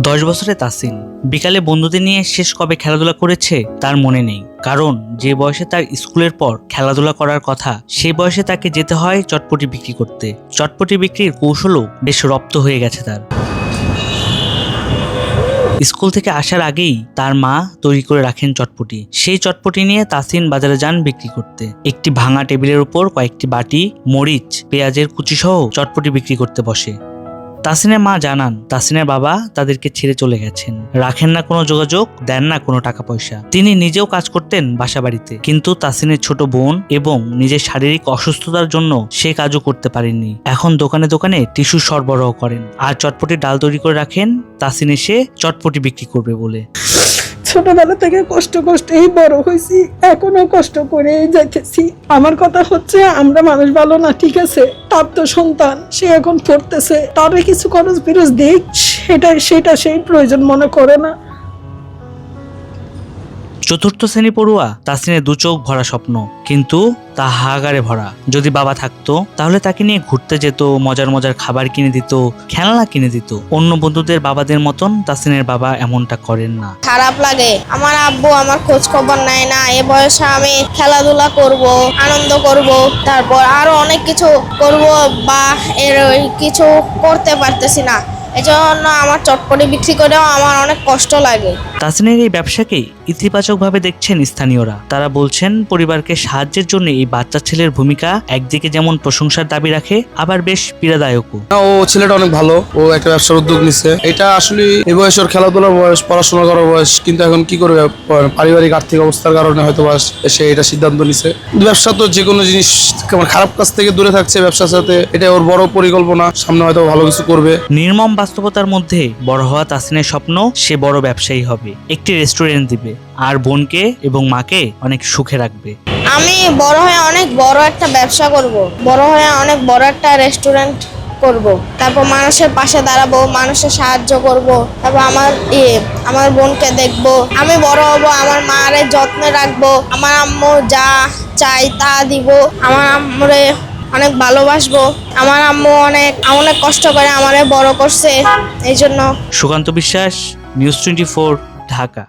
10 বছরে তাসিন বিকালে বন্ধুদের নিয়ে শেষ কবে খেলাধুলা করেছে তার মনে নেই, কারণ যে বয়সে তার স্কুলের পর খেলাধুলা করার কথা সেই বয়সে তাকে যেতে হয় চটপটি বিক্রি করতে। চটপটি বিক্রির কৌশলও বেশ রপ্ত হয়ে গেছে তার। স্কুল থেকে আসার আগেই তার মা তৈরি করে রাখেন চটপটি। সেই চটপটি নিয়ে তাসিন বাজারে যান বিক্রি করতে। একটি ভাঙা টেবিলের উপর কয়েকটি বাটি, মরিচ, পেঁয়াজের কুচি সহ চটপটি বিক্রি করতে বসে। তাসিনের মা জানান তাসিনের বাবা তাদেরকে ছেড়ে চলে গেছেন, রাখেন না কোনো যোগাযোগ, দেন না কোনো টাকা পয়সা। তিনি নিজেও কাজ করতেন বাসা বাড়িতে, কিন্তু তাসিনের ছোট বোন এবং নিজের শারীরিক অসুস্থতার জন্য সে কাজও করতে পারেননি। এখন দোকানে দোকানে টিস্যু সরবরাহ করেন আর চটপটির ডাল তৈরি করে রাখেন তাসিন এসে চটপটি বিক্রি করবে বলে। ছোটবেলা থেকে কষ্টেই বড় হয়েছি, এখনো কষ্ট করে যাইতেছি। আমার কথা হচ্ছে, আমরা মানুষ ভালো না, ঠিক আছে, তার তো সন্তান, সে এখন পড়তেছে, তারে কিছু খরচ বিরোজ দিক, সেটা সেই প্রয়োজন মনে করে না। চতুর্থ শ্রেণী পড়ুয়া তাসিনের দু চোখ ভরা স্বপ্ন, কিন্তু তা হাহাকারে ভরা। যদি বাবা থাকতো তাহলে তাকে নিয়ে ঘুরতে যেত, মজার মজার খাবার কিনে দিত, খেলনা কিনে দিত। অন্য বন্ধুদের বাবাদের মতন তাসিনের বাবা এমনটা করেন না। খারাপ লাগে, আমার আব্বু আমার খোঁজ খবর নেয় না। এ বয়সে আমি খেলাধুলা করব, আনন্দ করব, তারপর আরো অনেক কিছু করব, বা এর কিছু করতে পারতেছি না। এজন্য আমার চটপটি বিক্রি করেও আমার অনেক কষ্ট লাগে। তাসিনের এই ব্যবসাকে ইতিবাচকভাবে দেখছেন স্থানীয়রা। তারা বলছেন পরিবারকে সাহায্যের জন্য এই বাচ্চা ছেলের ভূমিকা একদিকে যেমন প্রশংসার দাবি রাখে, আবার বেশ পীড়াদায়কও। ও ছেলেটা অনেক ভালো, ও একটা ব্যবসার উদ্যোগ নিচ্ছে। এটা আসলে এই বয়স ওর খেলাধুলার বয়স, পড়াশোনা করার বয়স, কিন্তু এখন কি করবে, পারিবারিক আর্থিক অবস্থার কারণে হয়তো সে এটা সিদ্ধান্ত নিছে। ব্যবসা তো যে কোনো জিনিস খারাপ কাজ থেকে দূরে থাকছে, ব্যবসার সাথে এটা ওর বড় পরিকল্পনা, সামনে হয়তো ভালো কিছু করবে। নির্মম বাস্তবতার মধ্যে বড় হওয়া তাসিনের স্বপ্ন সে বড় ব্যবসায়ী হবে, একটি রেস্টুরেন্ট দিবে আর বোনকে এবং মাকে অনেক সুখে রাখবে। আমি বড় হয়ে অনেক বড় একটা ব্যবসা করব, বড় হয়ে অনেক বড় একটা রেস্টুরেন্ট করব, তারপর মানুষের পাশে দাঁড়াবো, মানুষের সাহায্য করব, তারপর আমার বোনকে দেখবো। আমি বড় হব, আমার মায়ের যত্নে রাখবো, আমার আম্মু যা চাই তা দিব, আমার আম্মুরে অনেক ভালোবাসবো। আমার আম্মু অনেক কষ্ট করে আমারে বড় করছে, এই জন্য। সুকান্ত বিশ্বাস, নিউজ 24, ঢাকা।